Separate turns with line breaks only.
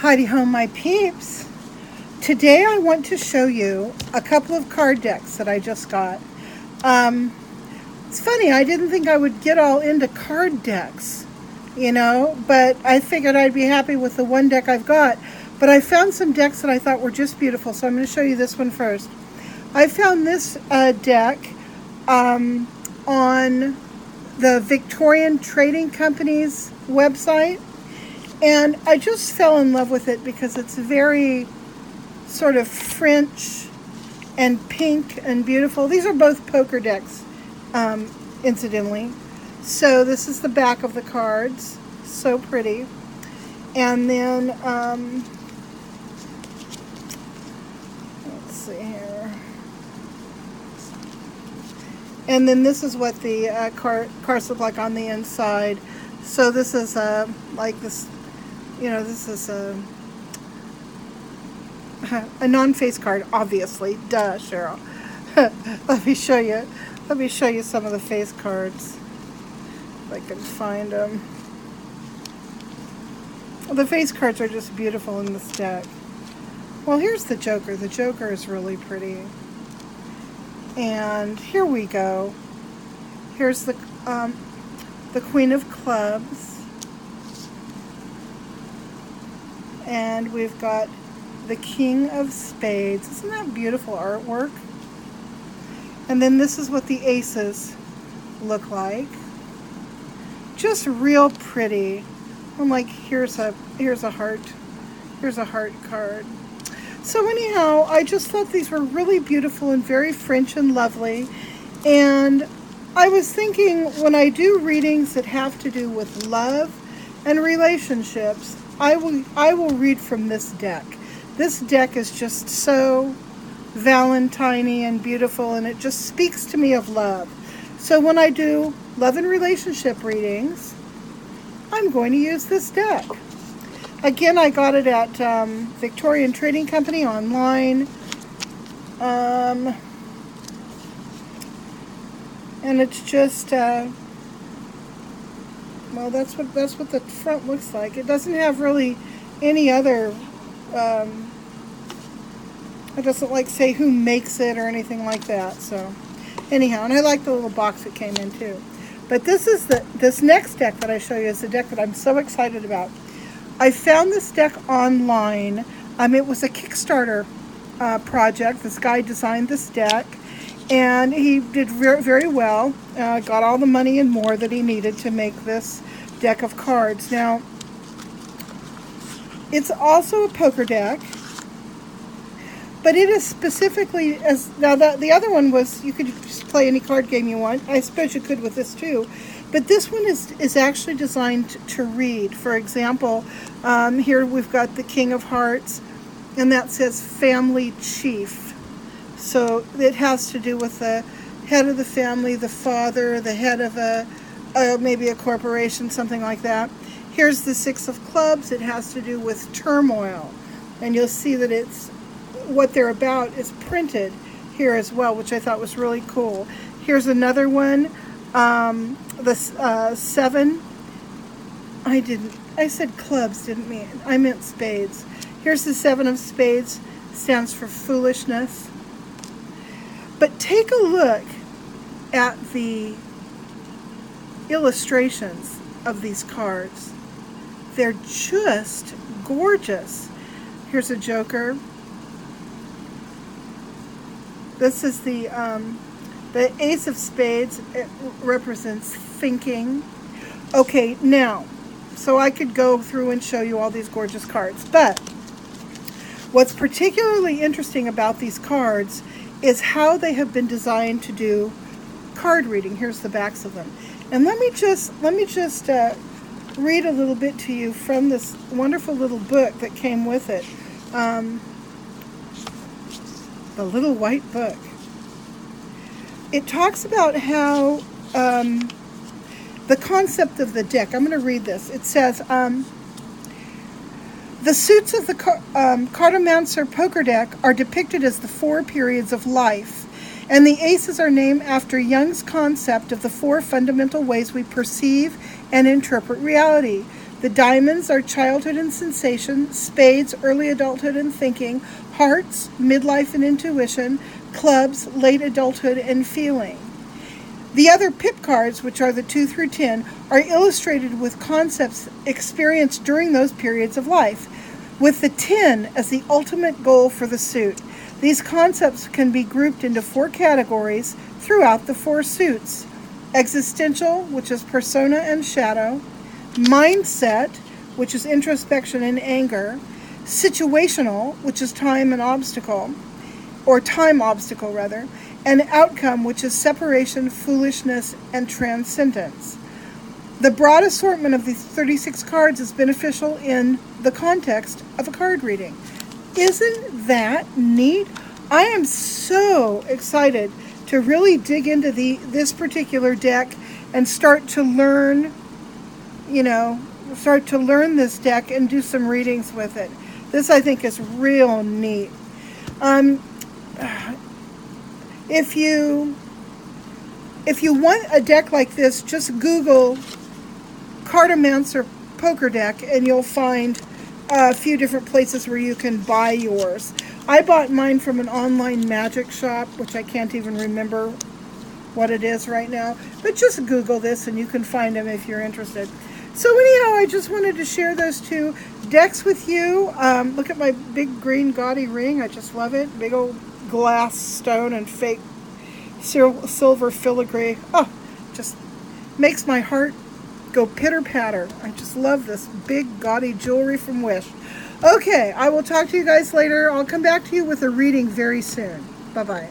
Heidi Ho, my peeps. Today I want to show you a couple of card decks that I just got. It's funny, I didn't think I would get all into card decks, but I figured I'd be happy with the one deck I've got. But I found some decks that I thought were just beautiful, so I'm going to show you this one first. I found this deck on the Victorian Trading Company's website, and I just fell in love with it because it's very sort of French and pink and beautiful. These are both poker decks, incidentally. So this is the back of the cards. So pretty. And then, let's see here. And then this is what the cards look like on the inside. So this is like this, this is a non-face card, obviously. Duh, Cheryl. Let me show you. Let me show you some of the face cards, if I can find them. The face cards are just beautiful in this deck. Well, here's the Joker. The Joker is really pretty. And here we go. Here's the Queen of Clubs. And we've got the King of Spades. Isn't that beautiful artwork? And then this is what the aces look like. Just real pretty. I'm like, here's a heart. Here's a heart card. So anyhow, I just thought these were really beautiful and very French and lovely. And I was thinking, when I do readings that have to do with love and relationships, I will read from this deck. This deck is just so Valentine-y and beautiful, and it just speaks to me of love. So when I do love and relationship readings, I'm going to use this deck. Again, I got it at Victorian Trading Company online. And it's just, well, that's what the front looks like. It doesn't have really any other, it doesn't say who makes it or anything like that. So anyhow, and I like the little box it came in too. But this next deck that I show you is the deck that I'm so excited about. I found this deck online. It was a Kickstarter project. This guy designed this deck, and he did very, very well. Got all the money and more that he needed to make this deck of cards. Now, it's also a poker deck, but it is specifically the other one was you could just play any card game you want. I suppose you could with this too. But this one is actually designed to read. For example, here we've got the King of Hearts, and that says Family Chief. So it has to do with the head of the family, the father, the head of maybe a corporation, something like that. Here's the Six of Clubs. It has to do with turmoil. And you'll see that it's what they're about is printed here as well, which I thought was really cool. Here's another one. The seven. I said clubs, I meant spades. Here's the Seven of Spades. Stands for foolishness. But take a look at the illustrations of these cards. They're just gorgeous. Here's a Joker. This is the Ace of Spades. It represents thinking. Okay, now, so I could go through and show you all these gorgeous cards, but what's particularly interesting about these cards is how they have been designed to do card reading. Here's the backs of them. And let me just read a little bit to you from this wonderful little book that came with it. The little white book. It talks about how the concept of the deck. I'm going to read this. It says, the suits of the Cartomancer Poker Deck are depicted as the four periods of life, and the aces are named after Jung's concept of the four fundamental ways we perceive and interpret reality. The diamonds are childhood and sensation, spades, early adulthood and thinking, hearts, midlife and intuition, clubs, late adulthood and feeling. The other pip cards, which are the 2 through 10, are illustrated with concepts experienced during those periods of life, with the 10 as the ultimate goal for the suit. These concepts can be grouped into 4 categories throughout the 4 suits: existential, which is persona and shadow; mindset, which is introspection and anger; situational, which is time and obstacle, or time obstacle rather; and outcome, which is separation, foolishness, and transcendence. The broad assortment of these 36 cards is beneficial in the context of a card reading. Isn't that neat? I am so excited to really dig into this particular deck and start to learn this deck and do some readings with it. This, I think, is real neat. If you want a deck like this, just Google Cartomancer Poker Deck and you'll find a few different places where you can buy yours. I bought mine from an online magic shop, which I can't even remember what it is right now. But just Google this and you can find them if you're interested. So anyhow, I just wanted to share those 2 decks with you. Look at my big green gaudy ring. I just love it. Big old glass stone and fake silver filigree. Oh, just makes my heart go pitter-patter. I just love this big gaudy jewelry from Wish. Okay, I will talk to you guys later. I'll come back to you with a reading very soon. Bye-bye.